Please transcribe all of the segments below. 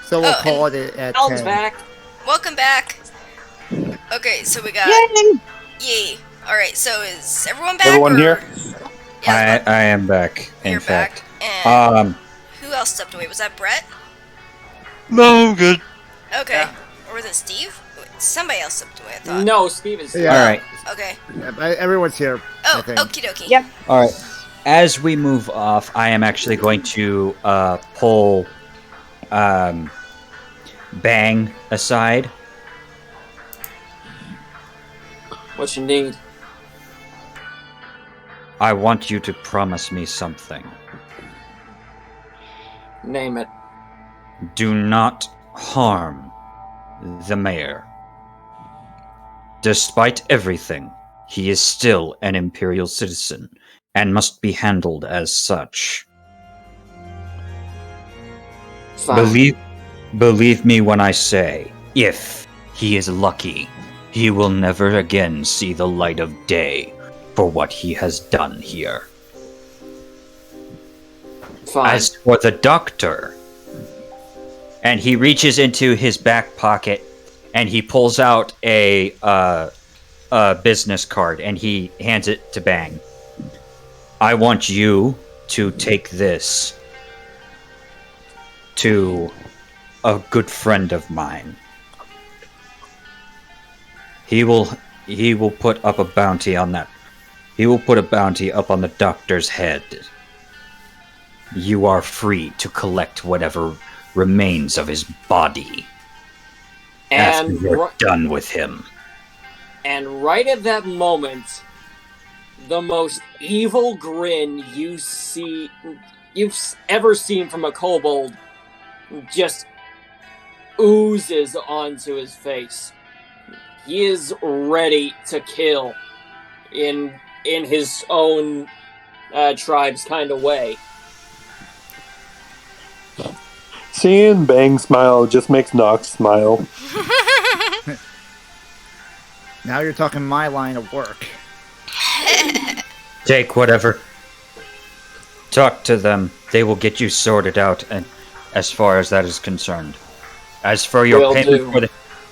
So we'll call it at Alan's 10. back. Welcome back. Okay, so we got... Yay! Yay. Alright, so is everyone back? Everyone or... here? Yeah, I am back. you're In fact, back. And who else stepped away? Was that Brett? no, I'm good. Okay. Yeah. Or was it Steve? Wait, somebody else stepped away, I thought. No, Steve is. Yeah. All right, Okay. Everyone's here. Oh, I think. okie dokie. Yep. all right. As we move off, I am actually going to pull Bang aside. What you need? I want you to promise me something. Name it. Do not harm the mayor. Despite everything, he is still an Imperial citizen and must be handled as such. Fine. Believe me when I say, if he is lucky, he will never again see the light of day for what he has done here. Fine. As for the doctor, and he reaches into his back pocket and he pulls out a business card and he hands it to Bang. I want you to take this to a good friend of mine. He will put up a bounty on that. He will put a bounty up on the doctor's head. You are free to collect whatever remains of his body after And you're done with him. And right at that moment, the most evil grin you've ever seen from a kobold just oozes onto his face. He is ready to kill in his own tribe's kind of way. Seeing Bang smile just makes Nox smile. Now you're talking my line of work. Take whatever. Talk to them. They will get you sorted out, and as far as that is concerned. As for your Will payment do. for the,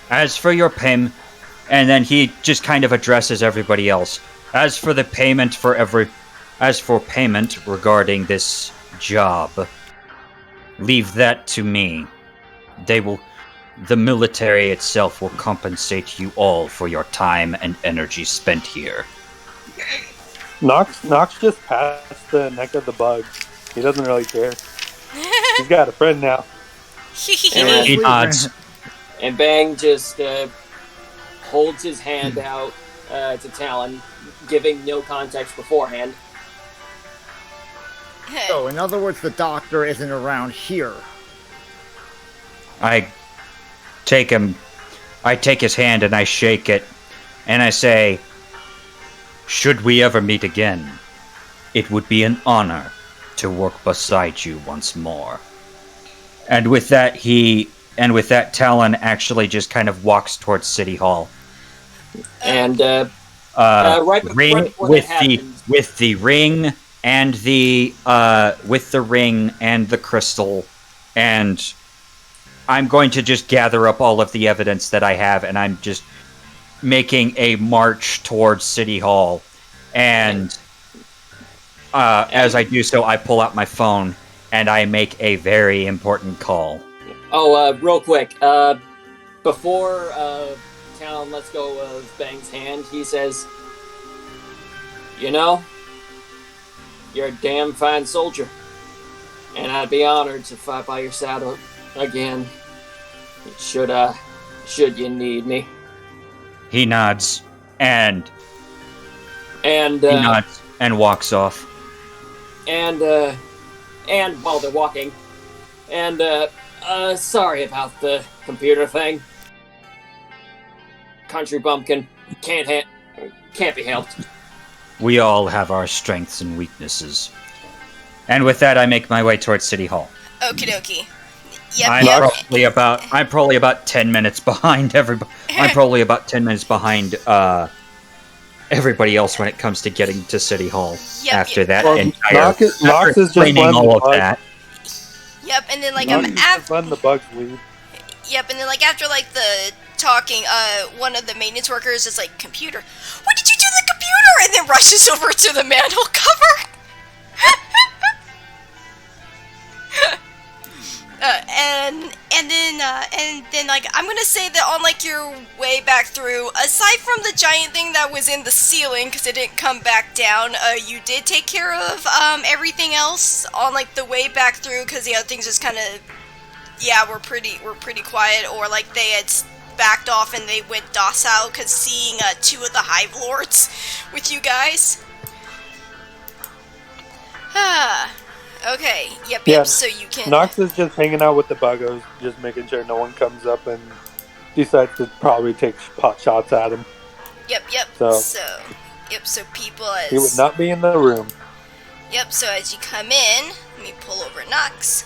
as for your payment, and then he just kind of addresses everybody else. As for payment regarding this job, leave that to me. The military itself will compensate you all for your time and energy spent here. Nox just passed the neck of the bug. He doesn't really care. He's got a friend now. He nods. And Bang just holds his hand out to Talon, giving no context beforehand. So, in other words, the doctor isn't around here. I take his hand and I shake it, and I say, should we ever meet again, it would be an honor to work beside you once more. And with that, Talon actually just kind of walks towards City Hall. And right before that happens, with the ring and the crystal, and I'm going to just gather up all of the evidence that I have, and I'm just making a march towards City Hall. And as I do so, I pull out my phone and I make a very important call. Oh, real quick. Before Talon lets go of Bang's hand, he says, "You know, you're a damn fine soldier, and I'd be honored to fight by your side again. Should you need me?" He nods and And he nods and walks off. and while they're walking, and sorry about the computer thing. Country bumpkin can't be helped. We all have our strengths and weaknesses. And with that, I make my way towards City Hall. Okie dokie. Yep, I'm yep. probably about 10 minutes behind everybody. I'm probably about 10 minutes behind everybody else when it comes to getting to City Hall. Yep, After yep. that Well, entire Nox is just explaining letting all of the bug- that. Yep, and then like Nox I'm is just after. letting the bugs lead. Yep, and then like after like the talking, one of the maintenance workers is like, "Computer, what did you do to the computer?" And then rushes over to the manhole cover. And then like I'm gonna say that on like your way back through, aside from the giant thing that was in the ceiling because it didn't come back down, you did take care of everything else on like the way back through because the other things just kind of were pretty quiet, or like they had backed off and they went docile because seeing two of the Hive Lords with you guys. Okay, yep, Yeah, so you can... Nox is just hanging out with the buggos, just making sure no one comes up and decides to probably take pot shots at him. Yep, So people as... he would not be in the room. Yep, so as you come in, let me pull over Nox.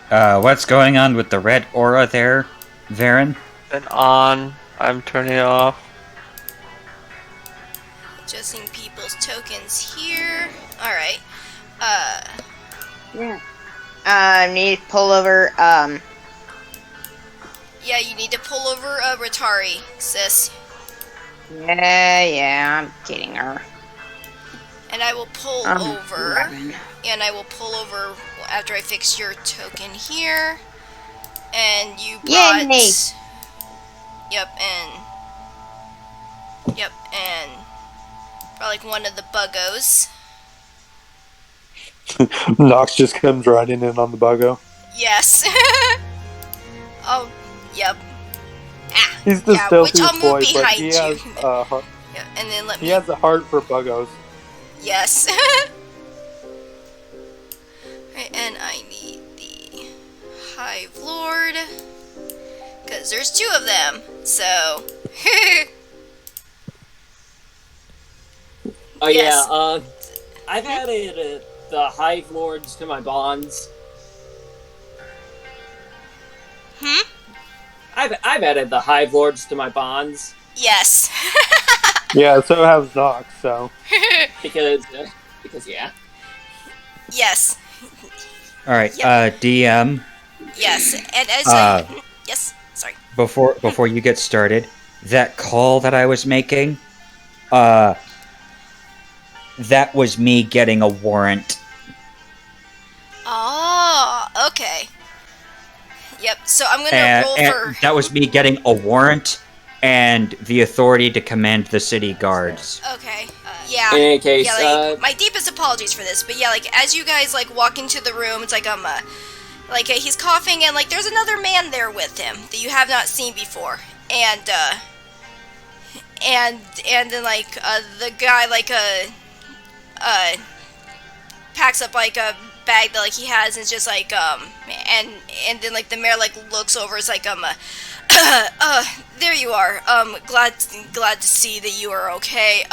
What's going on with the red aura there, Varen? And on. I'm turning it off. Adjusting people's tokens here. Alright. Need to pull over, Yeah, you need to pull over Ratari, sis. Yeah, I'm getting her. And I will pull over. 11. And I will pull over after I fix your token here. And you brought... Yay! Yep, and... brought like one of the buggos. Nox just comes riding in on the buggo. Yes. Oh, yep. Ah, He's the yeah, which stealthiest I'll move boy, but behind he you. has Yeah, and then let he me... has a heart for buggos. Yes. Right, and I need the Hive Lord. Because there's two of them, so... Oh Yes. yeah, I've added the Hive Lords to my bonds. I've added the Hive Lords to my bonds Yes. Yeah, so has Nox. So because yeah. Yes. All right, Yep. DM. Yes. And as yes. Sorry. Before you get started, that call that I was making, that was me getting a warrant. Oh, okay. Yep. So I'm gonna roll for... And that was me getting a warrant and the authority to command the city guards. Okay. Yeah. In any case, yeah, like, my deepest apologies for this, but yeah, like as you guys like walk into the room, it's like he's coughing and like there's another man there with him that you have not seen before, and then like the guy like packs up like a bag that like he has and it's just like and then like the mayor like looks over, it's like there you are, glad to see that you are okay.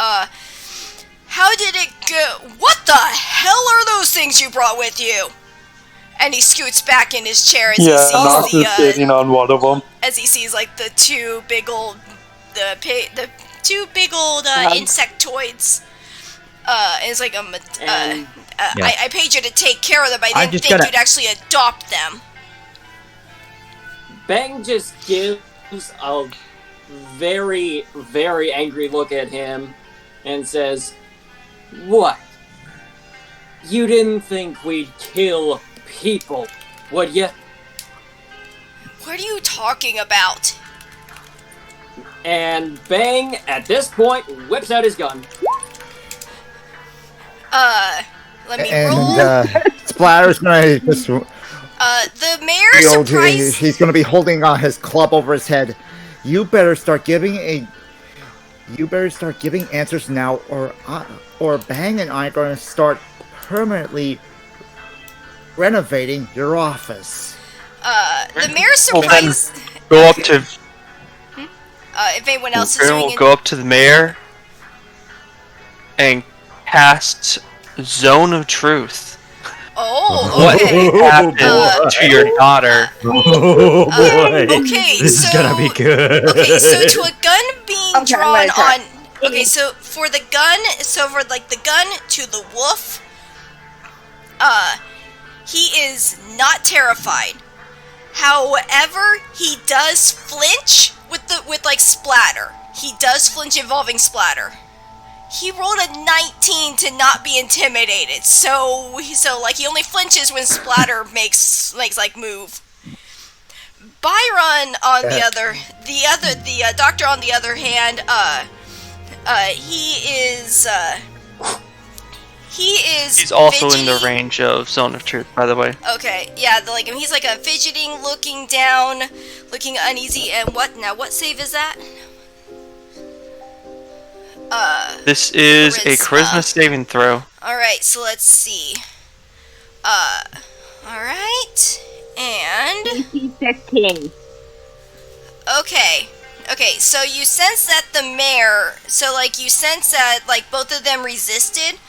How did it go? What the hell are those things you brought with you? And he scoots back in his chair as he yeah, sees Nox is the sitting on one of them. as he sees like the two big old insectoids. And it's like And- I paid you to take care of them. I I didn't just think gotta- you'd actually adopt them. Bang just gives a very, very angry look at him and says, "What? You didn't think we'd kill people, would you?" What are you talking about? And Bang, at this point, whips out his gun. Let me And roll. Splatter's gonna just The mayor surprise. he's gonna be holding his club over his head. You better start giving answers now, or Bang and I are gonna start permanently renovating your office. The mayor surprise. Go up to. If anyone else is Varen doing will it. go up to the mayor and cast Zone of Truth. Oh, What okay. happened to your daughter? Oh boy! Okay, This is so- gonna be good. Okay, so to a gun being Okay, I'm drawn gonna try. on. Okay, so for the gun, so for like the gun to the wolf, he is not terrified. However, he does flinch with like splatter. He does flinch involving splatter. He rolled a 19 to not be intimidated, so like he only flinches when splatter makes like move. Byron on the doctor on the other hand, He's also in the fidgety. range of Zone of Truth, by the way. Okay, yeah, he's like a fidgeting, looking down, looking uneasy, and what save is that? This is a charisma saving throw. Alright, so let's see. Alright, and... DC 15. Okay, so you sense that the mare, you sense that, like, both of them resisted.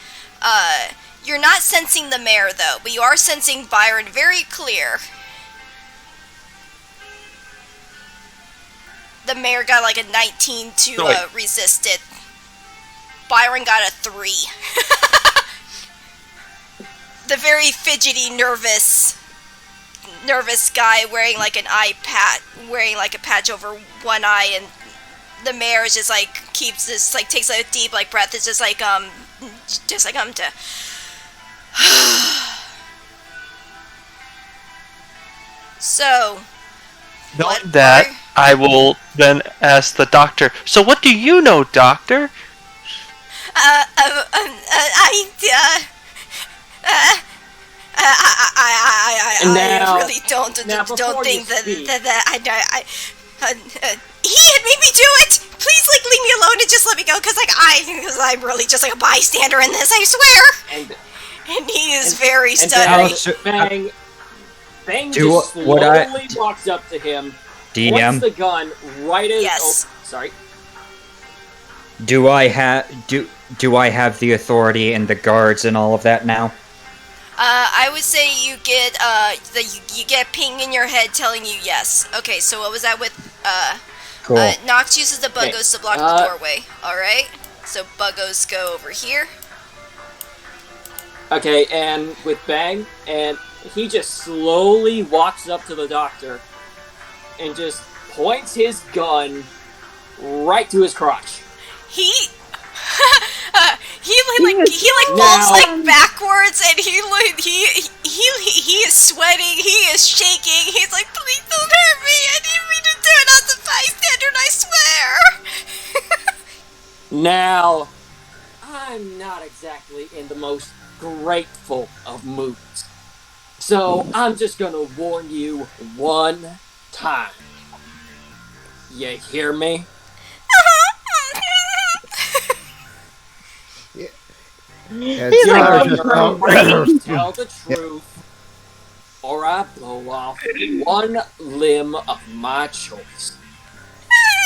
You're not sensing the mare, though, but you are sensing Byron very clear. The mare got, like, a 19 to, resist it. Byron got a 3. The very fidgety, nervous guy wearing like an eye patch, wearing like a patch over one eye, and the mayor is just like keeps this like takes a deep like breath. It's just like to. So. Knowing that, I will then ask the doctor. So, what do you know, doctor? Now- I really don't now before think you speak- that he had made me do it. Please, like, leave me alone and just let me go, because I'm really just like a bystander in this. I swear. And he is very stuttering. Bang Do just what slowly walks up to him, points DM, the gun right at Yes. sorry. do I have the authority and the guards and all of that now? I would say you get you get ping in your head telling you yes. Okay, so what was that with Cool. Nox uses the buggos Okay, to block the doorway. All right, so buggos go over here. Okay, and with Bang, and he just slowly walks up to the doctor and just points his gun right to his crotch. He falls like backwards, and he is sweating, he is shaking. He's like, please don't hurt me. I didn't mean to do it as a bystander, and I swear. Now, I'm not exactly in the most grateful of moods, so I'm just gonna warn you one time. You hear me? It's You're not just- gonna tell the truth, or I blow off one limb of my choice.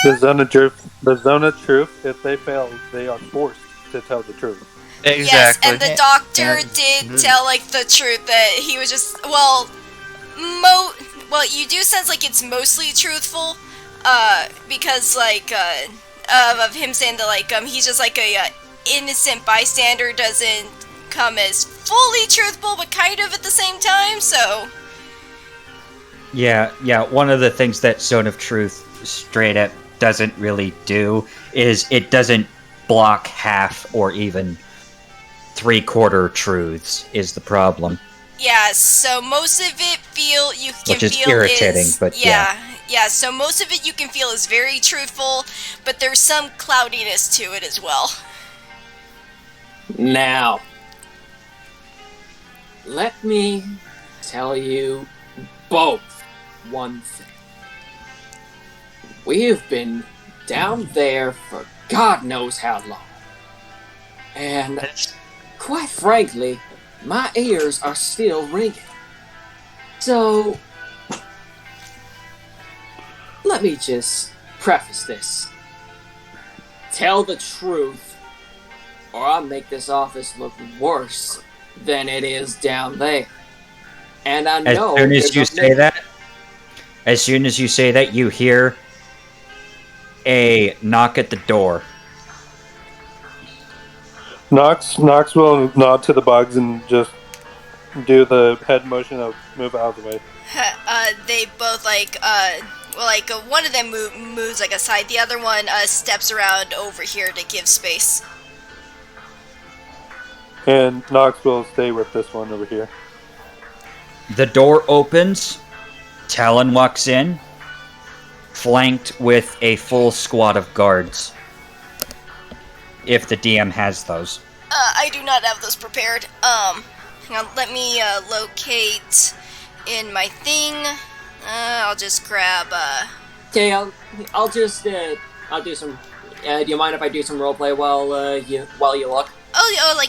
The zone of truth. If they fail, they are forced to tell the truth. Exactly. Yes, and the doctor Yeah. did tell like the truth that he was just you do sense like it's mostly truthful, because like of him saying that like he's just like a innocent bystander doesn't come as fully truthful, but kind of at the same time. So Yeah. One of the things that Zone of Truth straight up doesn't really do is it doesn't block half or even 3/4 truths is the problem. yeah, so most of it you can Which is feel irritating, is, but yeah. So most of it you can feel is very truthful, but there's some cloudiness to it as well. Now, let me tell you both one thing. We've been down there for God knows how long. And quite frankly, my ears are still ringing. So, let me just preface this. Tell the truth, or I'll make this office look worse than it is down there. And I As know soon as there's you a say that, you hear a knock at the door. Nox will nod to the bugs and just do the head motion of move out of the way. They both one of them moves like aside. The other one steps around over here to give space. And Nox will stay with this one over here. The door opens. Talon walks in, flanked with a full squad of guards. If the DM has those. I do not have those prepared. Hang on, let me locate in my thing. I'll just grab. Okay, I'll just I'll do some. Do you mind if I do some roleplay while you look?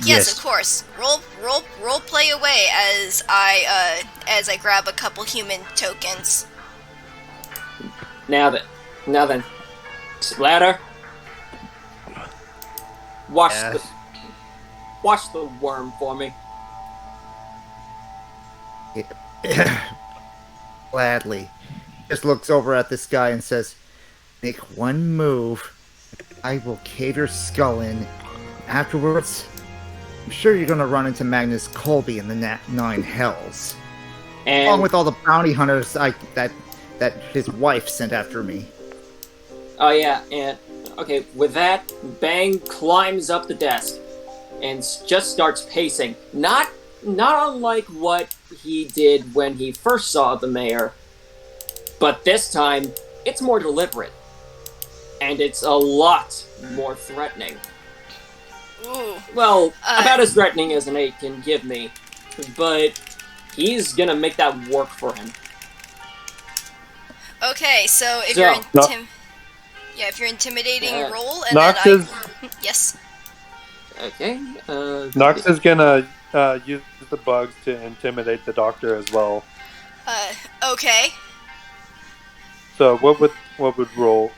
Yes, Yes. of course. Role play away as I grab a couple human tokens. Now then, Splatter. Wash the worm for me. Gladly. Just looks over at this guy and says, "Make one move, I will cave your skull in. Afterwards, I'm sure you're gonna run into Magnus Colby in the Nine Hells, along And with all the bounty hunters that his wife sent after me." oh yeah, and okay, with that, Bang climbs up the desk and just starts pacing. Not unlike what he did when he first saw the mayor, but this time it's more deliberate, and it's a lot more threatening. Ooh. Well, about as threatening as an 8 can give me, but he's gonna make that work for him. Okay, so if So- you're if you're intimidating, Yeah. roll, and Nox then is yes. Okay. Nox is gonna use the bugs to intimidate the doctor as well. Okay. So what would that roll?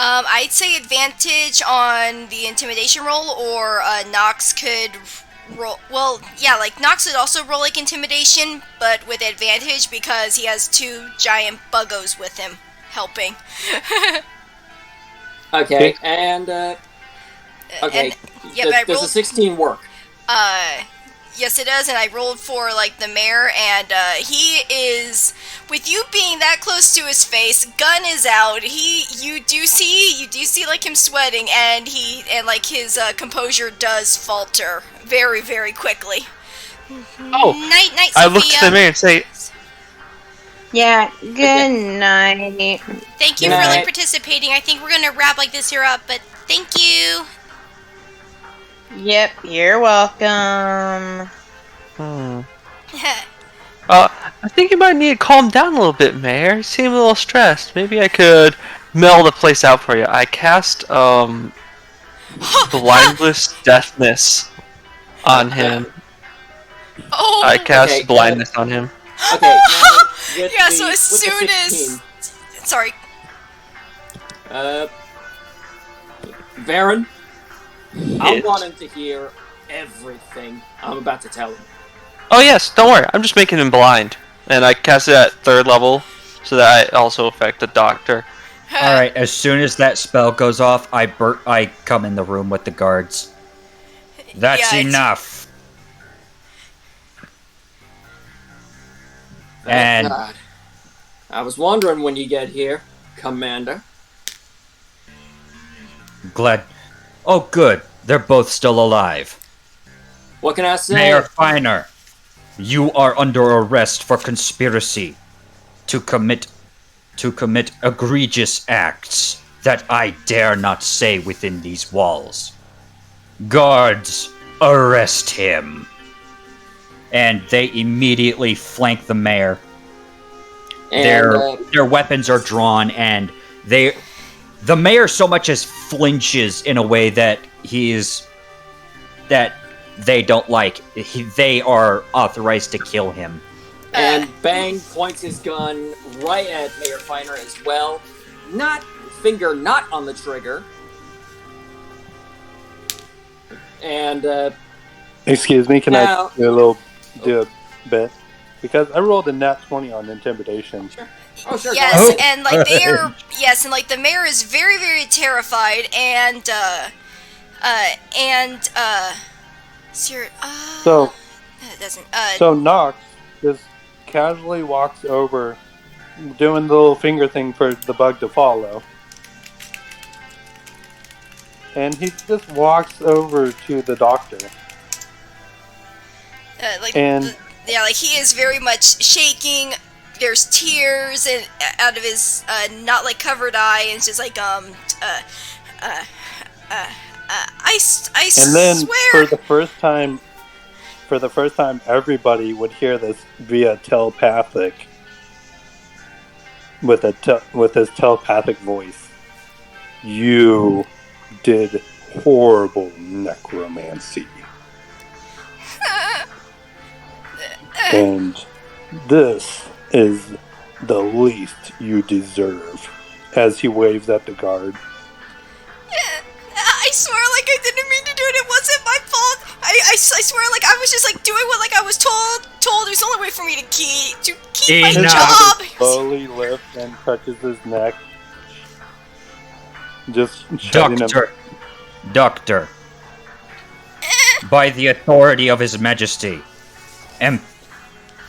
I'd say advantage on the intimidation roll, or Nox could roll. Well, yeah, like Nox would also roll like intimidation, but with advantage because he has 2 giant buggos with him helping. Okay, and okay. And, yeah, but I Does a rolled. 16 work? Yes, it does, and I rolled for like the mayor, and he is, with you being that close to his face, gun is out. You do see like him sweating, and like his composure does falter very, very quickly. Oh, Night, I Sophia. look to the mayor and say, Yeah, good night. Thank you Good for like night. participating. I think we're gonna wrap like this here up, but thank you. Yep, you're welcome. I think you might need to calm down a little bit, Mayor. You seem a little stressed. Maybe I could mail the place out for you. I cast blindless deafness on him. Oh. I cast Okay, blindness on him. Okay. Now, with Yeah, the, so as with soon the as- 16, Sorry. Baron, I Yes. want him to hear everything I'm about to tell him. Oh yes, don't worry. I'm just making him blind, and I cast it at 3rd level, so that I also affect the doctor. All right. As soon as that spell goes off, I come in the room with the guards. That's Yeah, it's- enough. Thank And- God. I was wondering when you get here, Commander. Glad. Oh, good. They're both still alive. What can I say? Mayor Feiner, you are under arrest for conspiracy to commit egregious acts that I dare not say within these walls. Guards, arrest him. And they immediately flank the mayor. And, Their weapons are drawn, and the mayor so much as flinches in a way that that they don't like. They are authorized to kill him. And Bang points his gun right at Mayor Feiner as well. Not on the trigger. And Excuse me, can Now- I do a bit? Because I rolled a nat 20 on intimidation. oh sure. Yes, Oh. and like they are. Yes, and like the mayor is very, very terrified, and Sir, So doesn't. So Nox just casually walks over, doing the little finger thing for the bug to follow. And he just walks over to the doctor. Like he is very much shaking. There's tears and out of his not like covered eye, and it's just like I And then swear. for the first time, everybody would hear this via telepathic, with his telepathic voice. You did horrible necromancy, and this is the least you deserve. As he waves at the guard. I swear, like, I didn't mean to do it. It wasn't my fault. I swear, like, I was just like doing what like I was told. It was the only way for me to keep my Enough. job. Slowly lifts and touches his neck. Just shutting him. Doctor. By the authority of His Majesty,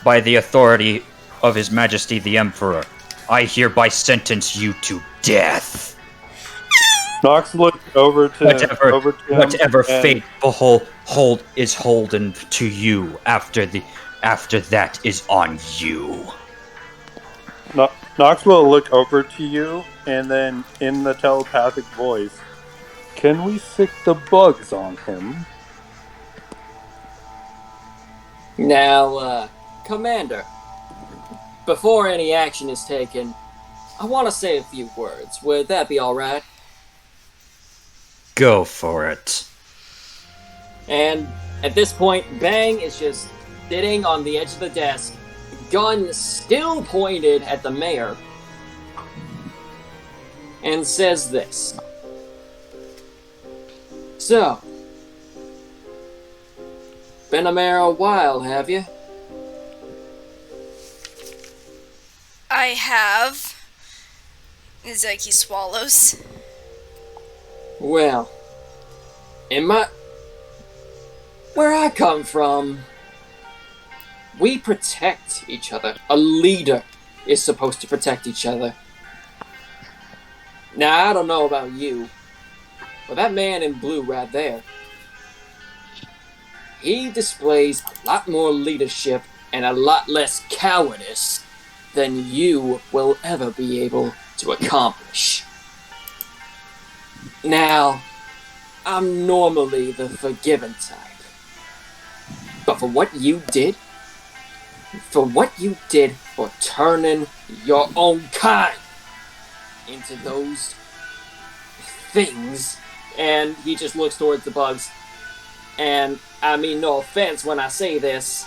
by the authority of His Majesty the Emperor, I hereby sentence you to death. Nox looked over to him. Whatever and fate is holden to you after that is on you. Nox will look over to you, and then in the telepathic voice, can we sick the bugs on him? Now, Commander, before any action is taken, I want to say a few words. Would that be alright? Go for it. And at this point, Bang is just sitting on the edge of the desk, gun still pointed at the mayor, and says this. So, been a mayor a while, have you? I have. It's like he swallows. Well, where I come from, we protect each other. A leader is supposed to protect each other. Now, I don't know about you, but that man in blue right there, he displays a lot more leadership and a lot less cowardice than you will ever be able to accomplish. Now, I'm normally the forgiving type. But for what you did for turning your own kind into those things, and he just looks towards the bugs, and I mean no offense when I say this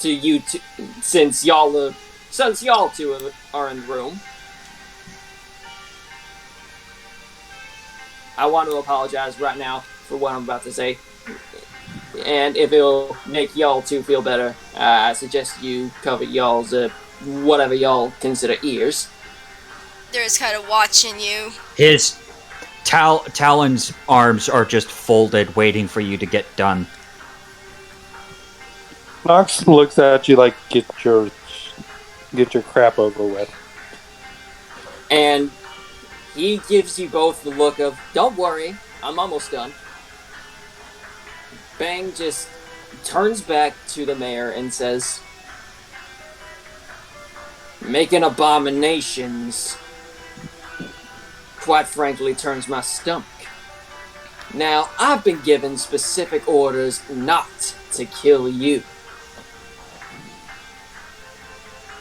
to you two, since y'all two are in the room, I want to apologize right now for what I'm about to say. And if it'll make y'all two feel better, I suggest you cover y'all's, whatever y'all consider ears. They're just kind of watching you. His Talon's arms are just folded, waiting for you to get done. Nox looks at you like, get your crap over with. And he gives you both the look of, don't worry, I'm almost done. Bang just turns back to the mayor and says, making abominations, quite frankly, turns my stomach. Now, I've been given specific orders not to kill you.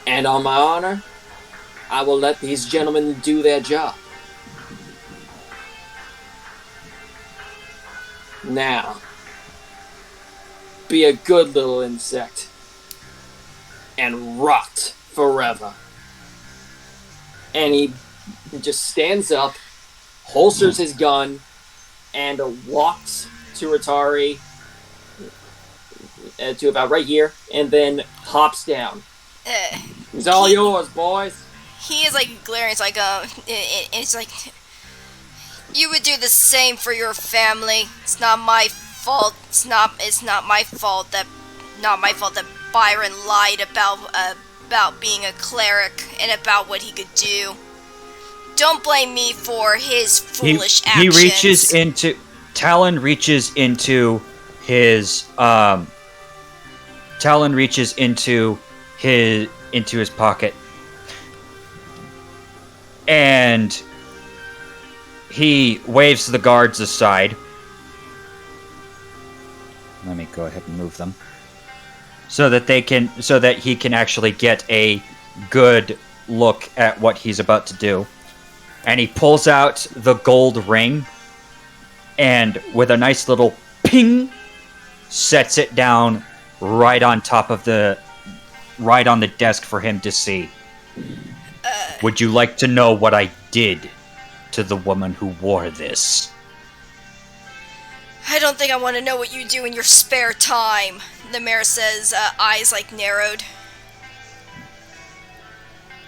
And on my honor, I will let these gentlemen do their job. Now, be a good little insect and rot forever. And he just stands up, holsters his gun, and walks to Ratari, to about right here, and then hops down. It's all yours, boys. He is like glaring. It's like it's like you would do the same for your family. It's not my fault. It's not my fault that Byron lied about being a cleric and about what he could do. Don't blame me for his foolish actions. He reaches into Talon reaches into his pocket, and he waves the guards aside. Let me go ahead and move them so that he can actually get a good look at what he's about to do. And he pulls out the gold ring and with a nice little ping sets it down right on the desk for him to see. Would you like to know what I did to the woman who wore this? I don't think I want to know what you do in your spare time, the mayor says, eyes like narrowed.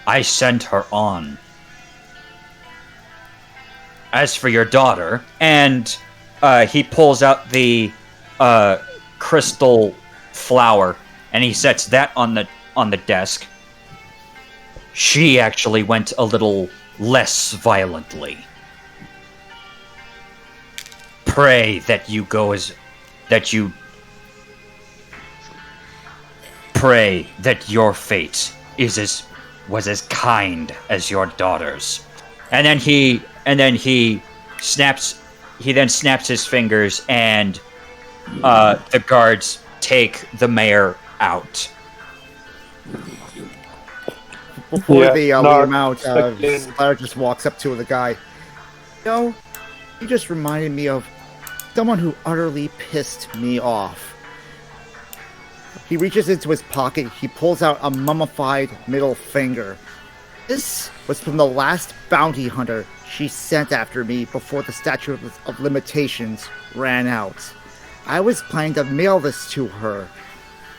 I sent her on. As for your daughter, and he pulls out the crystal flower and he sets that on the desk. She actually went a little less violently. Pray that your fate was as kind as your daughter's. And then he snaps his fingers, and the guards take the mayor out. Before they lead him out, again. Splatter just walks up to the guy. You know, you just reminded me of someone who utterly pissed me off. He reaches into his pocket, he pulls out a mummified middle finger. This was from the last bounty hunter she sent after me before the statute of limitations ran out. I was planning to mail this to her.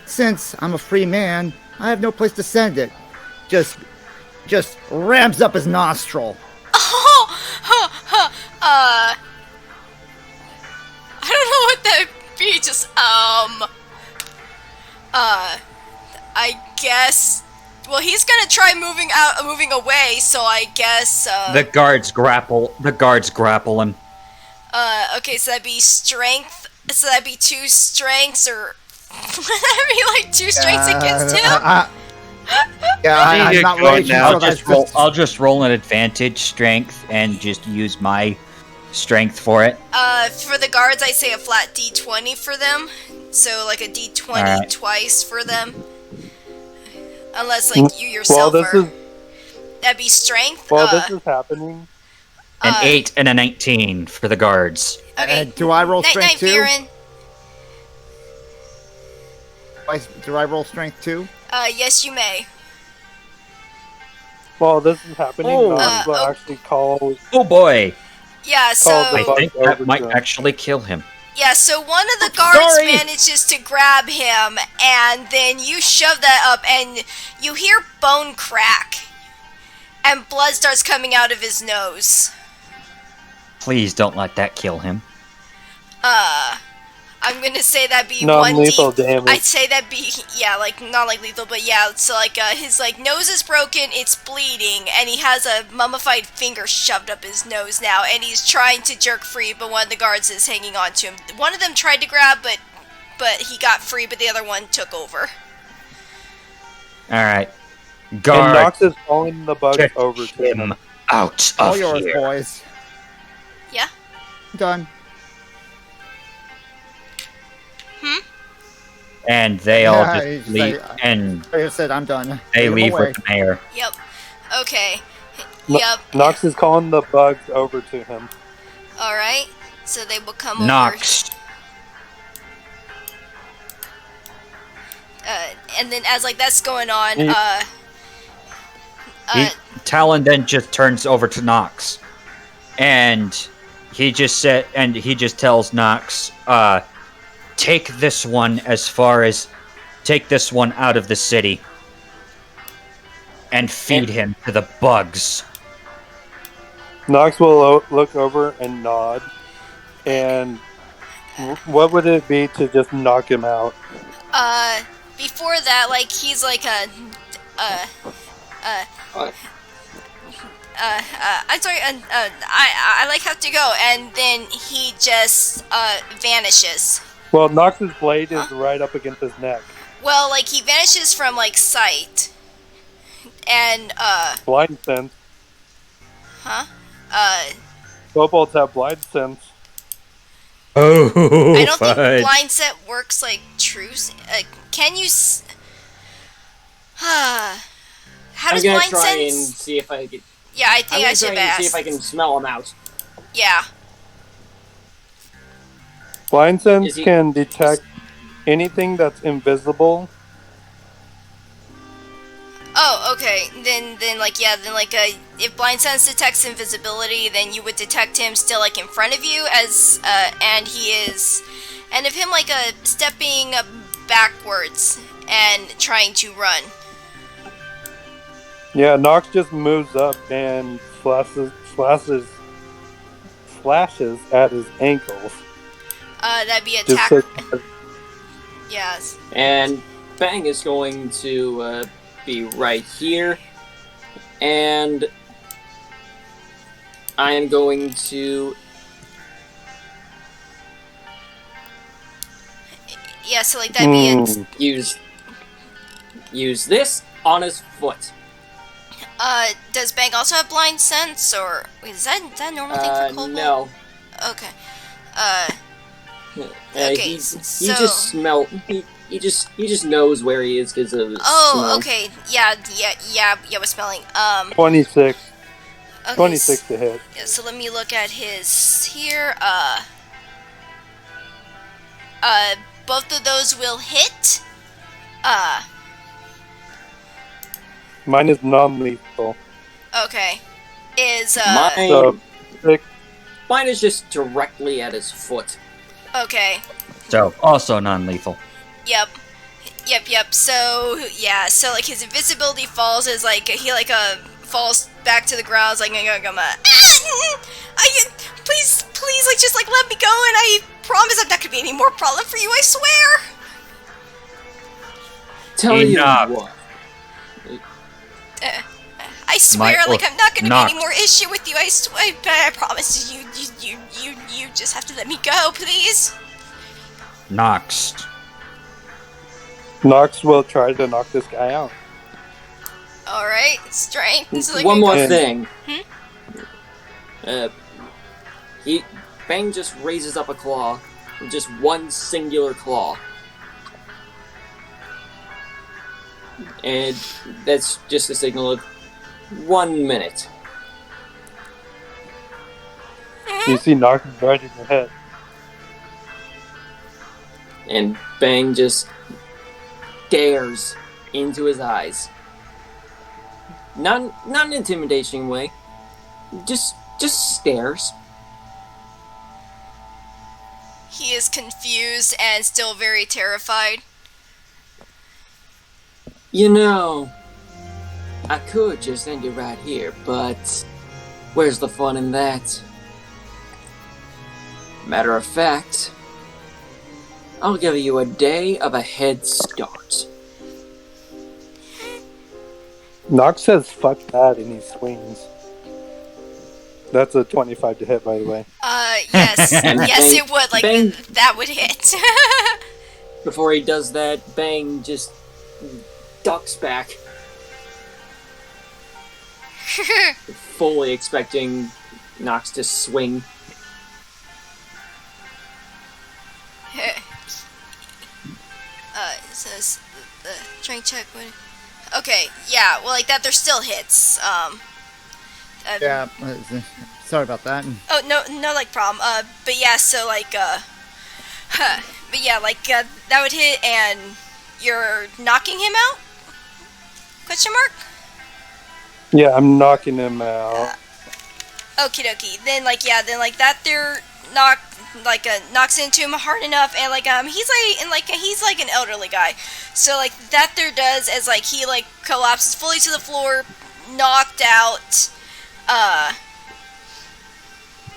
Since I'm a free man, I have no place to send it. Just rams up his nostril. I don't know what that be, I guess. Well, he's gonna try moving away, so I guess, The guards grapple him. Okay, so that'd be strength, so that'd be 2 strengths, or... that'd be like 2 strengths against him? I'm not ready to I'll just roll an advantage strength and just use my strength for it. For the guards, I say a flat D20 for them. So, like a D20 twice for them. Unless, like, you yourself that'd be strength. While this is happening... An 8 and a 19 for the guards. Okay. Do I roll strength Night, too? Viren. Do I roll strength too? Yes, you may. While this is happening, Nox will actually call... Oh boy! Yeah, so... I think that might actually kill him. Yeah, so one of the guards manages to grab him, and then you shove that up, and you hear bone crack, and blood starts coming out of his nose. Please don't let that kill him. I'm gonna say that'd be non-lethal 1d. damage. I'd say that'd be, yeah, like, not like lethal, but yeah, so like, his, like, nose is broken, it's bleeding, and he has a mummified finger shoved up his nose now, and he's trying to jerk free, but one of the guards is hanging on to him. One of them tried to grab, but he got free, but the other one took over. Alright. And Guard, Nox is calling the bugs get over to him him. out All of yours, here. boys. Yeah? Done. And they all Yeah, just he's leave, like, and Like I said, I'm done. they Take 'em leave away. with the mayor. Yep. Okay. No- Yep. Nox is calling the bugs over to him. Alright. So they will come over. Nox, And then as, like, that's going on, Talon then just turns over to Nox, and he just tells Nox, take this one out of the city and feed him to the bugs. Nox will look over and nod, and What would it be to just knock him out? Before that, like, he's like What? I'm sorry, I like have to go, and then he just, vanishes. Well, Nox's blade is right up against his neck. Well, like, he vanishes from, like, sight. And, Blind sense. huh? Kobolds have blind sense. Oh, I don't think fudge. blind set works like true. Can you? How I'm does gonna blind try and sense? see if I can. Yeah, I I'm think gonna I should try and have see if I asked. can smell him out. Yeah. Blind sense Is he- can detect anything that's invisible. Oh, okay. Then, if blind sense detects invisibility, then you would detect him still like in front of you and if him like stepping backwards and trying to run. Yeah, Nox just moves up and slashes at his ankles. That'd be Just attack. so, Yes. And Bang is going to be right here. And I am going to. Yeah. So like that'd be it. use this on his foot. Does Bang also have blind sense, or wait, is that a normal thing for Kobold? No. Okay. He just smell. He just knows where he is because of his smell. Okay. Yeah, with smelling. 26. Okay, 26 to hit. Yeah, so let me look at his here. Both of those will hit. Mine is non-lethal. Okay. Is Mine, So, 6. mine is just directly at his foot. okay. So, also non-lethal. Yep. So yeah, so like his invisibility falls as like he falls back to the ground. It's like please, like just like let me go, and I promise I'm not gonna be any more problem for you. I swear. Tell Enough. you what. I swear, My- like I'm not gonna Nox. be any more issue with you. I swear, but I promise you just have to let me go, please. Nox. Nox will try to knock this guy out. All right, strength. So, like, One more And- thing. Hmm? Bang just raises up a claw, just one singular claw, and that's just a signal of 1 minute. You see Nox right in your head. And Bang just stares into his eyes. Not an intimidating way. Just stares. He is confused and still very terrified. You know, I could just end it right here, but where's the fun in that? Matter of fact, I'll give you a day of a head start. Nox says fuck that and he swings. That's a 25 to hit, by the way. Yes, And yes, Bang- it would. Like Bang- that would hit. Before he does that, Bang just ducks back, fully expecting Nox to swing. It says the strength check would. Okay, yeah. Well, like that, there's still hits. Yeah, sorry about that. Oh no, like problem. But yeah, so like but yeah, like that would hit, and you're knocking him out? Question mark? Yeah, I'm knocking him out. Okie dokie. Then that there knocks into him hard enough, and he's like an elderly guy, so like that there does as like he like collapses fully to the floor, knocked out.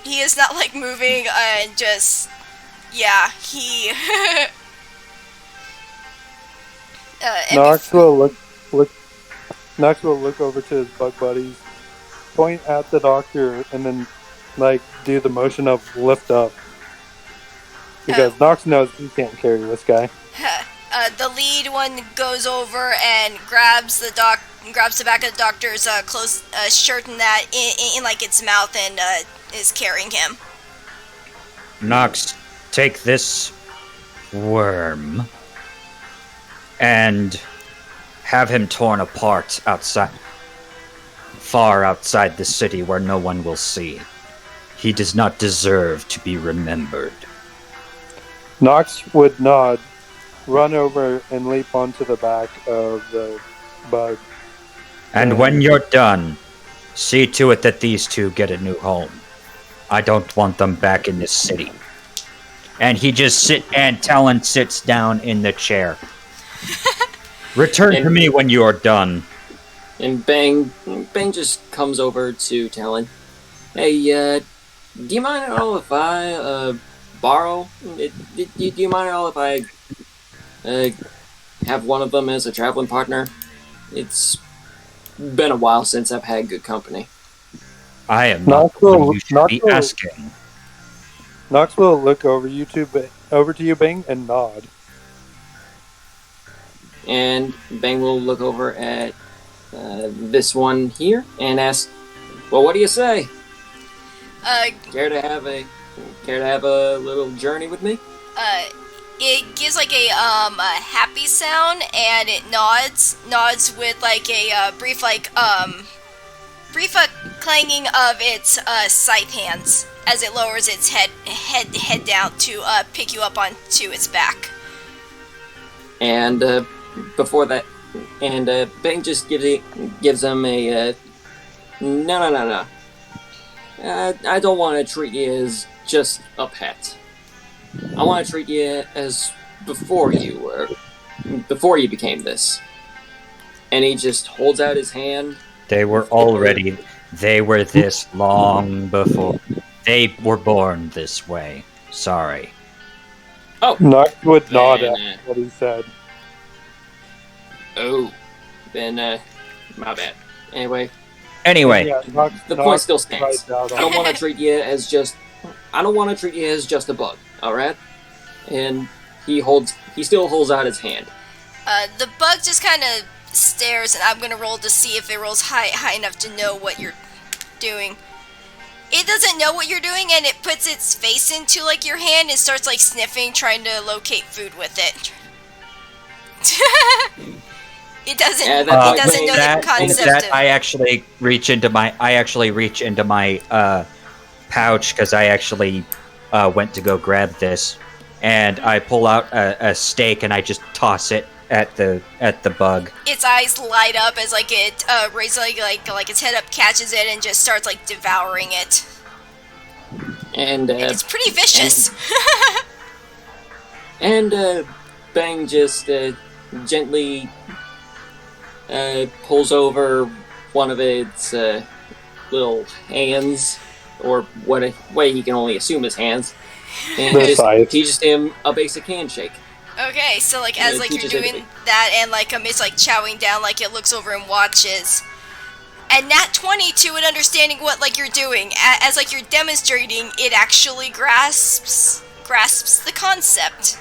He is not like moving, and just Yeah, he. And Nox will look over to his bug buddies, point at the doctor, and then like do the motion of lift up. Because Nox knows he can't carry this guy. the lead one goes over and grabs the back of the doctor's clothes shirt and that in like its mouth and is carrying him. Nox, take this worm and have him torn apart far outside the city where no one will see. He does not deserve to be remembered. Nox would nod, run over, and leap onto the back of the bug. And when you're done, see to it that these two get a new home. I don't want them back in this city. And Talon sits down in the chair. Return to me when you are done. And Bang just comes over to Talon. Hey, do you mind at all if I borrow? Do you mind at all if I have one of them as a traveling partner? It's been a while since I've had good company. I am not who you should be asking. Nox will look over to you, Bang, and nod. And Bang will look over at this one here and ask, "Well, what do you say? Care to have a little journey with me?" It gives like a happy sound and it nods with like a brief clanging of its scythe hands as it lowers its head down to pick you up onto its back. And before that, Bang just gives him a no. I don't want to treat you as just a pet. I want to treat you as before you became this. And he just holds out his hand. They were this long before. They were born this way. Sorry. Oh. Nox would nod at what he said. Oh. Then, my bad. Anyway, Yeah, the point still stands. I don't want to treat you as just a bug, alright? And he still holds out his hand. The bug just kind of stares, and I'm gonna roll to see if it rolls high enough to know what you're doing. It doesn't know what you're doing, and it puts its face into like your hand and starts like sniffing, trying to locate food with it. It doesn't know the concept of... I actually reach into my pouch because I actually went to go grab this, and I pull out a steak and I just toss it at the bug. Its eyes light up as like it raises like its head up, catches it, and just starts like devouring it. And it's pretty vicious. And Bang just gently pulls over one of its little hands, or what way he can only assume his hands, and just teaches him a basic handshake. Okay, so like as like you're doing that and like it's like chowing down, like it looks over and watches. And nat 20 to it understanding what like you're doing. As like you're demonstrating, it actually grasps the concept.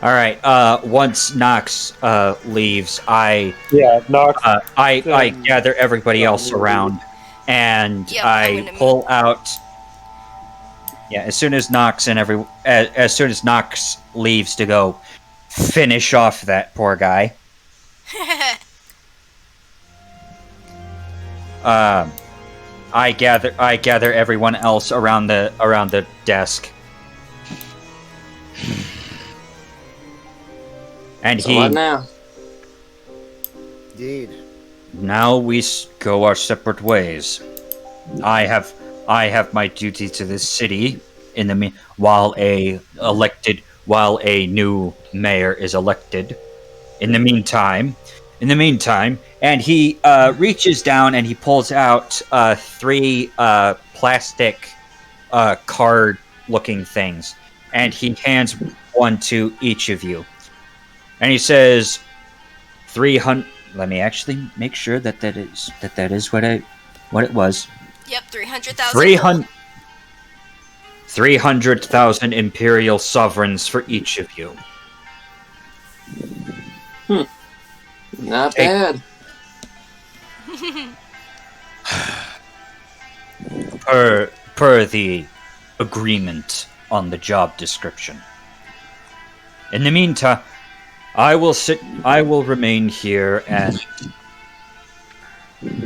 All right. Once Nox leaves, I gather everybody else around, and I pull out. Yeah, as soon as Nox leaves to go finish off that poor guy. I gather everyone else around the desk. And so what now? Indeed. Now we go our separate ways. I have my duty to this city while a new mayor is elected. In the meantime, and he reaches down and he pulls out 3 plastic card looking things, and he hands one to each of you. And he says, 300. Let me actually make sure that that is what it was. Yep, 300,000. 300,000 imperial sovereigns for each of you. Not Hey. bad. Per the agreement on the job description. In the meantime, I will remain here and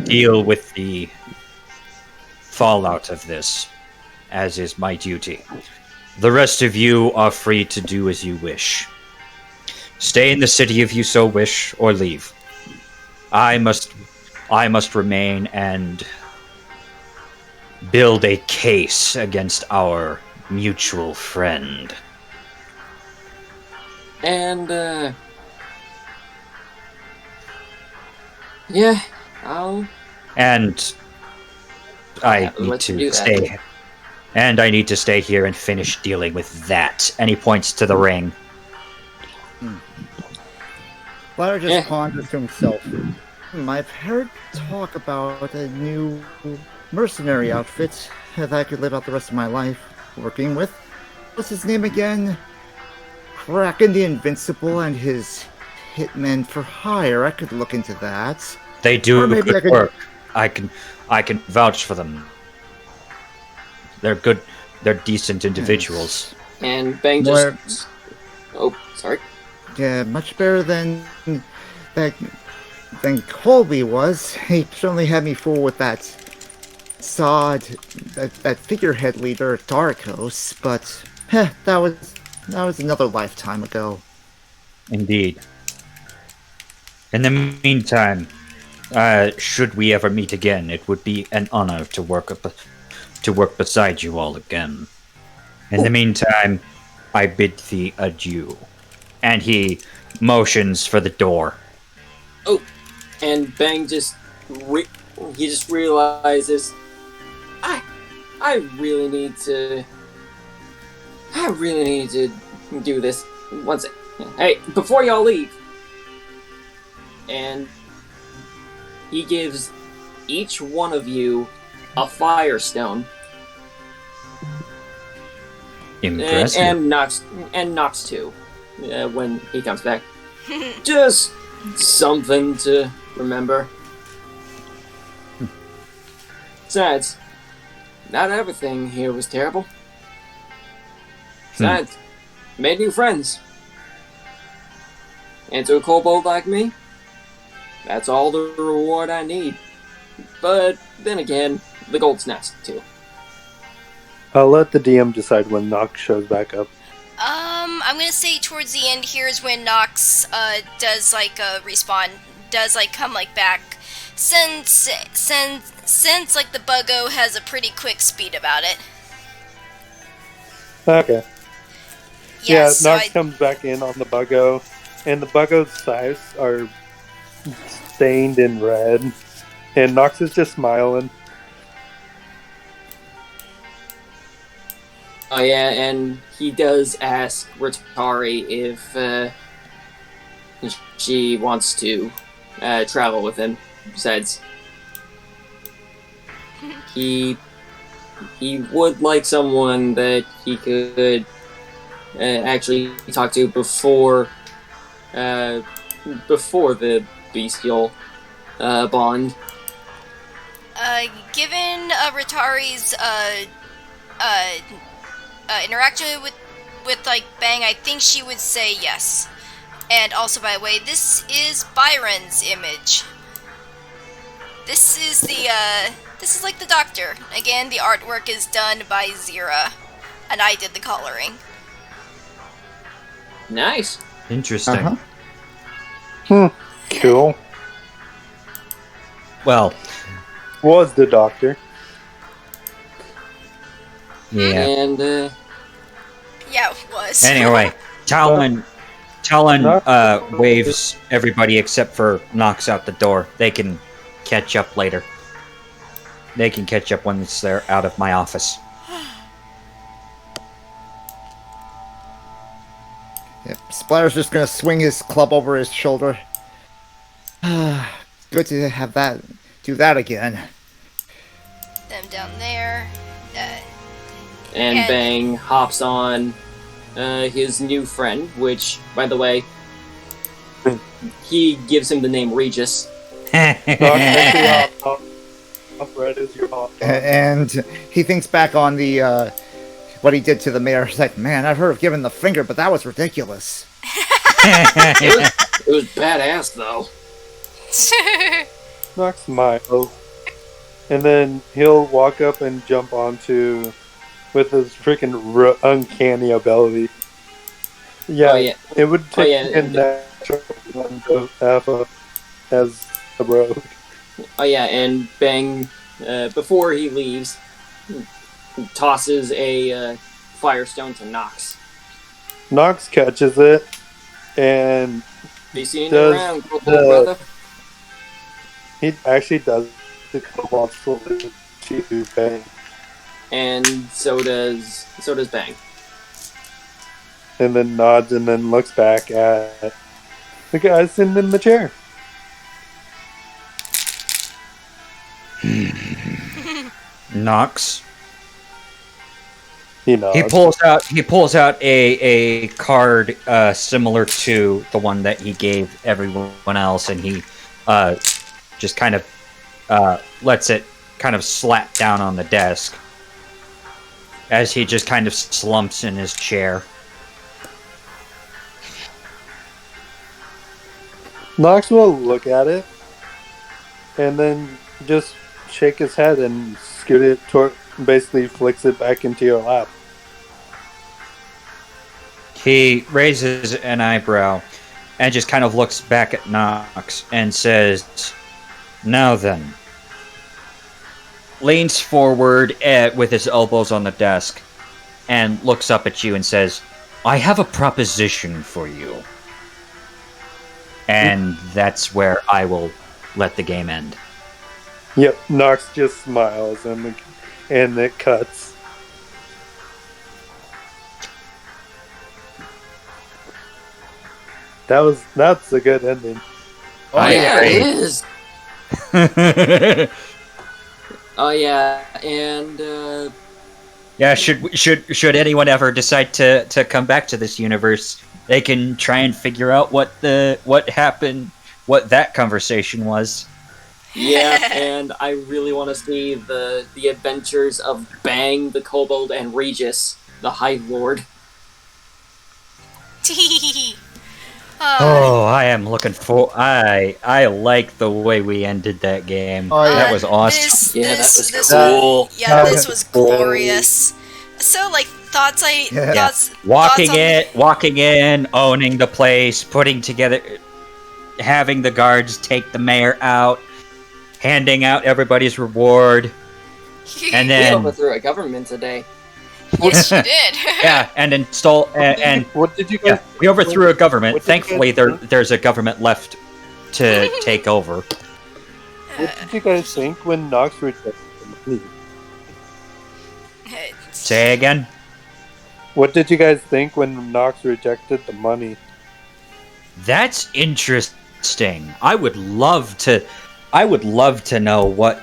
deal with the fallout of this, as is my duty. The rest of you are free to do as you wish. Stay in the city if you so wish, or leave. I must remain and build a case against our mutual friend. And, yeah, I'll... And I Yeah, need let's do to that. stay. And I need to stay here and finish dealing with that. And he points to the ring. Ladder just Yeah. ponders to himself. I've heard talk about a new mercenary outfit that I could live out the rest of my life working with. What's his name again? Kraken the Invincible and his Hitmen for Hire. I could look into that. They do Or maybe I good could- work. I can vouch for them. They're good. They're decent individuals. And Bang More- just... Oh, sorry. Yeah, much better than Colby was. He certainly had me fooled with that that figurehead leader, Darkos, but that was another lifetime ago. Indeed. In the meantime, should we ever meet again, it would be an honor to work beside you all again. In the meantime, I bid thee adieu. And he motions for the door. Oh, and Bang just... he just realizes... I really need to do this. One sec. Hey, before y'all leave. And he gives each one of you a firestone. Impressive. And Knox too. When he comes back. Just something to remember. Besides, not everything here was terrible. Besides, made new friends. And to a kobold like me, that's all the reward I need. But then again, the gold's nice too. I'll let the DM decide when Nox shows back up. I'm gonna say towards the end here is when Nox does like respawn, does like come like back, since like the Buggo has a pretty quick speed about it. Okay. Yeah, so Nox comes back in on the Buggo, and the Buggo's sights are stained in red, and Nox is just smiling. Oh yeah, and he does ask Ratari if she wants to travel with him. Besides, he would like someone that he could actually talk to before the bestial bond. Given Ratari's interaction with like Bang, I think she would say yes. And also, by the way, this is Byron's image. This is like the Doctor. Again, the artwork is done by Zira, and I did the coloring. Nice. Interesting. Cool. Well, Was the Doctor. yeah. And Yeah, it was. Anyway, Talon waves everybody except for Nox out the door. They can catch up later. They can catch up once they're out of my office. Yep. Splatter's just gonna swing his club over his shoulder. Good to have that. Do that again. Them down there. And And- Bang hops on his new friend, which, by the way, he gives him the name Regis. Red is your hot dog. And he thinks back on the what he did to the mayor. He's like, man, I've heard of giving the finger, but that was ridiculous. It was badass, though. Knox smiles. And then he'll walk up and jump onto with his freaking uncanny ability. Yeah, Oh, yeah. it would take yeah. a natural one to have as a rogue. Oh yeah, and Bang, before he leaves, tosses a firestone to Nox. Knox catches it, and Be seeing you Does around, cool the- brother. he actually does the cobalt salute to Bang. And so does Bang. And then nods and then looks back at the guy sitting in the chair. Knox. He nods. He pulls out a card similar to the one that he gave everyone else, and he just kind of lets it kind of slap down on the desk as he just kind of slumps in his chair. Knox will look at it and then just shake his head and scoot it toward, basically flicks it back into your lap. He raises an eyebrow and just kind of looks back at Knox and says, "Now then." Leans forward with his elbows on the desk and looks up at you and says, "I have a proposition for you." And that's where I will let the game end. Yep, Knox just smiles and it cuts. That's a good ending. Oh, I yeah, agree. it is. Oh yeah, and Yeah, should anyone ever decide to come back to this universe, they can try and figure out what happened, what that conversation was. yeah, and I really want to see the adventures of Bang the Kobold and Regis the Hive Lord. Oh, I am looking for. I like the way we ended that game. Oh, yeah. That was awesome. Yeah, that was this cool. Yeah, this was glorious. So, like, thoughts Walking in, owning the place, putting together, having the guards take the mayor out, handing out everybody's reward, and We then overthrew a government today. Yes, you did. yeah, and install and What did you yeah, guys? we overthrew a government. What did you Thankfully, guys think? there's a government left to take over. What did you guys think when Knox rejected the money? Say again. What did you guys think when Knox rejected the money? That's interesting. I would love to know what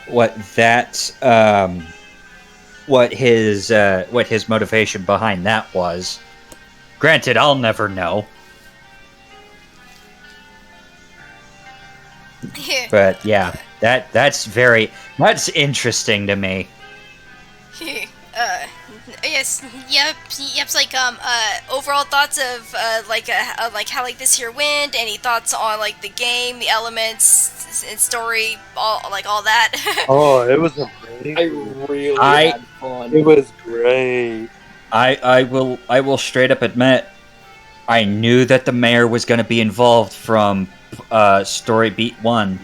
his motivation behind that was. Granted, I'll never know. But yeah, that's interesting to me. Yes, yep. Like overall thoughts of like how like this here went. Any thoughts on like the game, the elements, and story, all that. Oh, it was I amazing. really I- had fun. It was great. I will straight up admit, I knew that the mayor was going to be involved from Story Beat 1,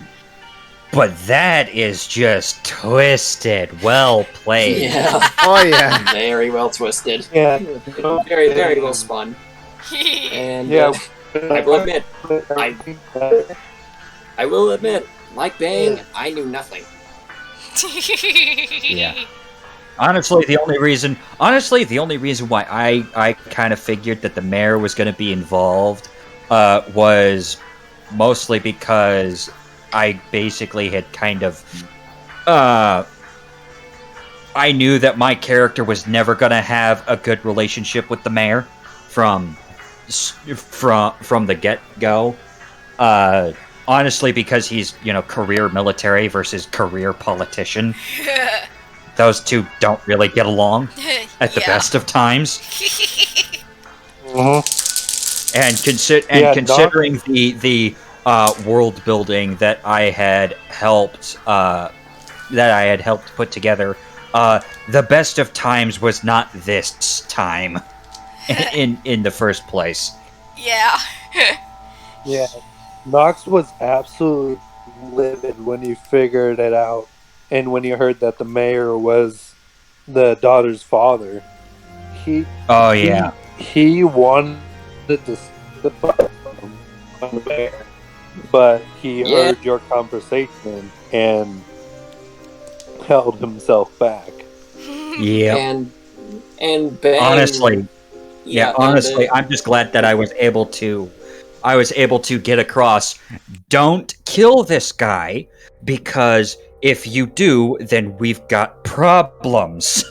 but that is just twisted. Well played. Yeah, Oh yeah. very well twisted. Yeah. Very, very well spun. And Yeah. I will admit, I will admit, like Bang, I knew nothing. Yeah. Honestly, the only reason why I kind of figured that the mayor was going to be involved was mostly because I basically had kind of I knew that my character was never going to have a good relationship with the mayor from the get-go. Honestly, because he's, career military versus career politician. Those two don't really get along at the best of times. And considering the world building that I had helped put together, the best of times was not this time in the first place. Yeah. Yeah, Nox was absolutely livid when he figured it out, and when he heard that the mayor was the daughter's father. He wanted to split on the mayor, but he heard your conversation and held himself back. Yeah, and Bang, honestly, I'm just glad that I was able to get across. Don't kill this guy, because if you do, then we've got problems.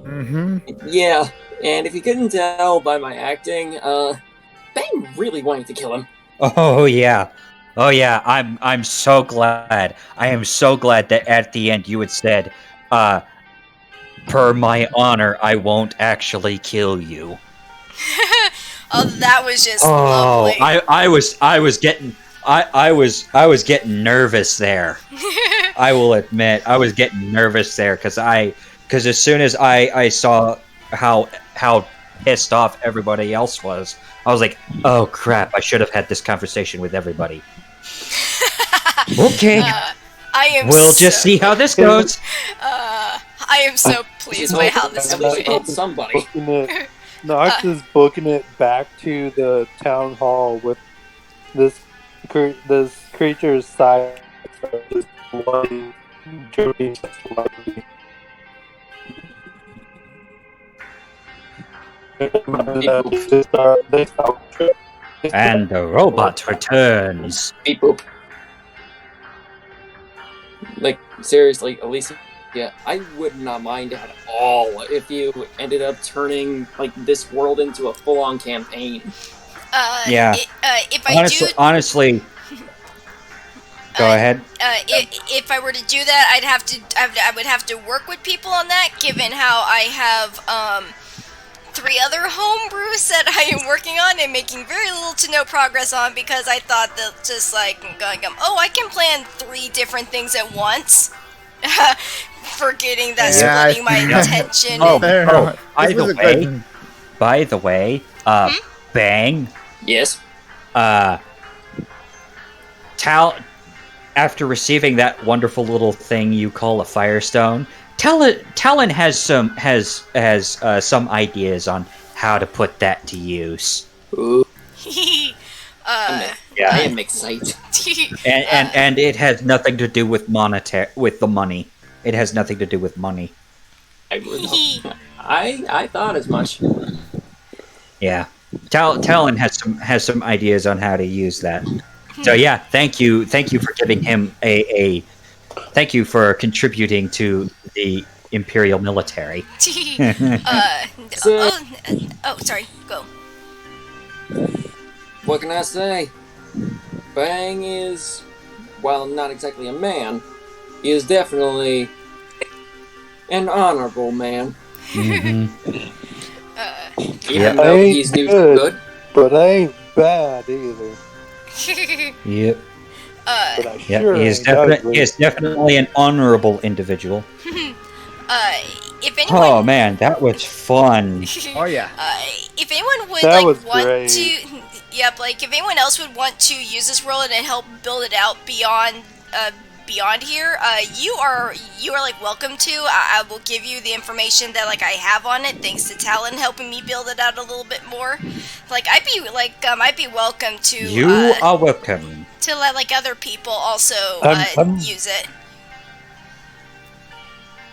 Mm-hmm. Yeah, and if you couldn't tell by my acting, Bang really wanted to kill him. Oh yeah. I'm so glad. I am so glad that at the end you had said, per my honor, I won't actually kill you. Oh, that was just lovely. I was getting nervous there. I will admit, I was getting nervous there because as soon as I saw how pissed off everybody else was, I was like, oh crap, I should have had this conversation with everybody. Okay. We'll just see how this goes. I am so pleased by how this At least you went. told somebody. Nox is booking it back to the town hall with this creature's size. Just bloody, dirty, just bloody. And the robot returns. Beep boop. Like, seriously, Alicia, yeah, I would not mind at all if you ended up turning, like, this world into a full-on campaign. Yeah. If I honestly, go ahead. If I were to do that, I would have to work with people on that, given how I have 3 other homebrews that I am working on and making very little to no progress on, because I thought that just like going, I can plan 3 different things at once. Forgetting that splitting my attention. By the way, Bang. Yes. After receiving that wonderful little thing you call a Firestone, Talon has some ideas on how to put that to use. Ooh. I am excited. And it has nothing to do with the money. It has nothing to do with money. I thought as much. Yeah. Talon has some ideas on how to use that. So yeah, thank you for giving him thank you for contributing to the Imperial military. Sorry, go. What can I say? Bang is, while not exactly a man, he is definitely an honorable man. Mm-hmm. Even though he's good, but I ain't bad either. Yep. But I sure he is definitely an honorable individual. If anyone, oh man, that was fun. Oh yeah. If anyone would great. to, if anyone else would want to use this world and help build it out beyond here, you are like welcome to. I will give you the information that I have on it, thanks to Talon helping me build it out a little bit more. I'd be welcome to. You are welcome to let other people also use it.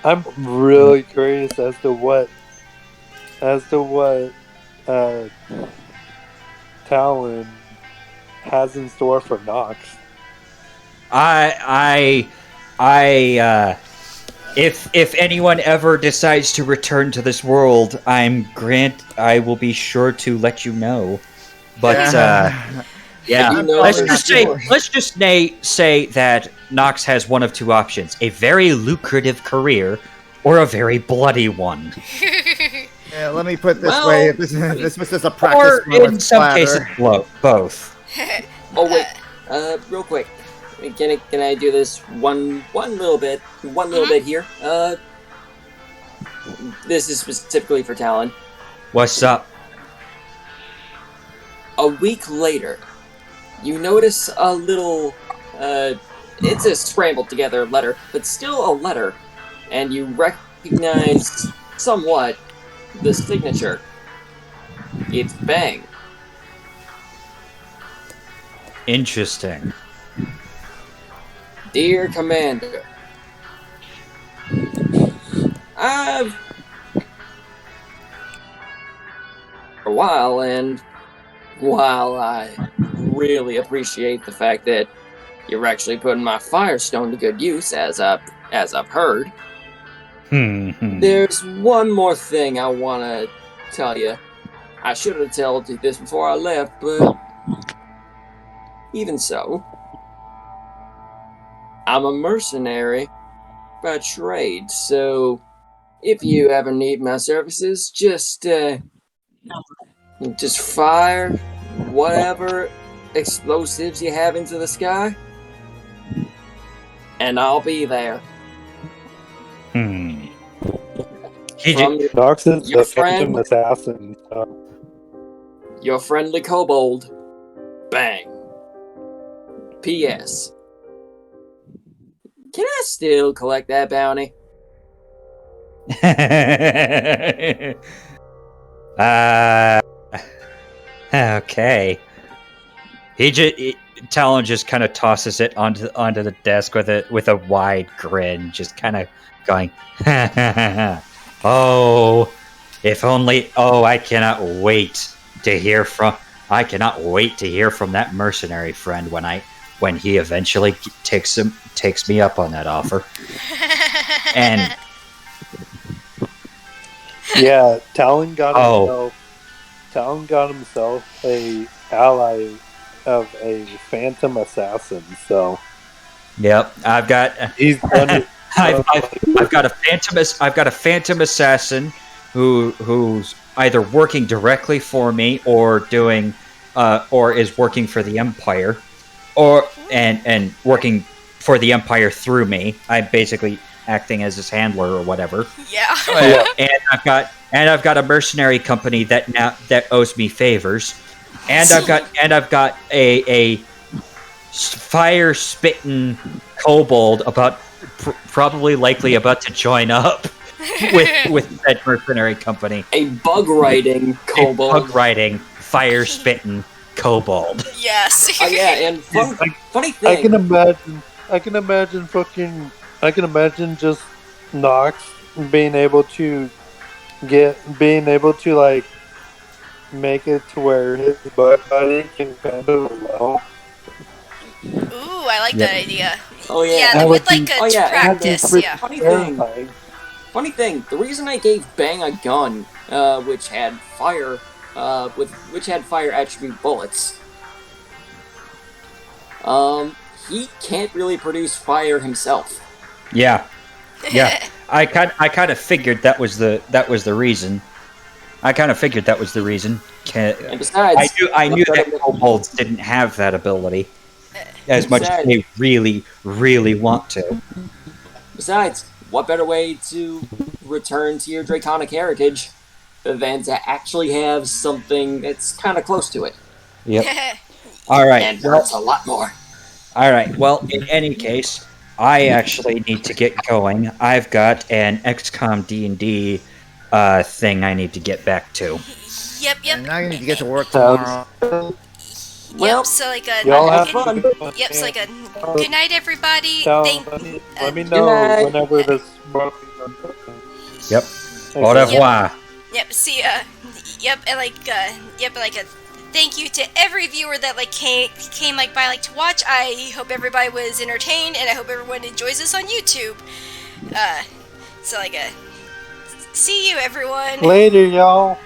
I'm really curious as to what Talon has in store for Nox. If anyone ever decides to return to this world, I will be sure to let you know. But yeah, You know let's for just sure. say that Nox has one of two options: a very lucrative career, or a very bloody one. Yeah, let me put it this Well, way: if this was just a practice Or run with in some cases, splatter. both. Oh wait, real quick. Can I do this one little bit here? This is specifically for Talon. What's up? A week later, you notice a little, it's a scrambled together letter, but still a letter, and you recognize somewhat the signature. It's Bang. Interesting. Dear Commander, I've for a while, and while I really appreciate the fact that you're actually putting my Firestone to good use, as I've heard, there's one more thing I want to tell you. I should have told you this before I left, but even so, I'm a mercenary by trade, so if you ever need my services, just fire whatever explosives you have into the sky, and I'll be there. He From Nox is Your the Phantom friend? Assassin. So. your friendly kobold, Bang. P.S. Can I still collect that bounty? Okay. Talon just kind of tosses it onto the desk with a wide grin, just kind of going, "Oh, if only! Oh, I cannot wait to hear from that mercenary friend when he eventually takes me up on that offer." And Yeah, Talon got Oh. himself a ally of a Phantom Assassin. So yep, I've got he's done it. I've got a phantom assassin who's either working directly for me or doing or is working for the Empire or and working for the Empire through me. I'm basically acting as his handler or whatever. Yeah. Yeah. And I've got a mercenary company that owes me favors. And I've got a fire spitting kobold probably likely about to join up with that mercenary company. A bug riding kobold. Bug riding, fire spitting kobold. Yes. Oh yeah, and funny thing. I can imagine just Nox being able to like make it to where his buddy can handle it well. Ooh, I like that idea. Oh yeah. Yeah, That with would like be- a Oh, yeah, practice. Yeah. Funny thing. Terrifying. Funny thing. The reason I gave Bang a gun, which had fire attribute bullets. He can't really produce fire himself. Yeah. I kind of figured that was the reason. And besides, I knew what that better- kobolds didn't have that ability as much as they really, really want to. Besides, what better way to return to your draconic heritage than to actually have something that's kind of close to it, Yep. All right. and hurts a lot more. All right. Well, in any case, I actually need to get going. I've got an XCOM D&D thing I need to get back to. Yep. And now you need to get to work Sounds- tomorrow. Well, so like a Y'all have have fun. a good one. yep, so like a good night, everybody. Tell- Thank let me Good know night. whenever this works. Yep. Okay. Au revoir. Yep, see yep, and like a thank you to every viewer that like came like by like to watch. I hope everybody was entertained, and I hope everyone enjoys this on YouTube. So like a see you everyone. Later, y'all.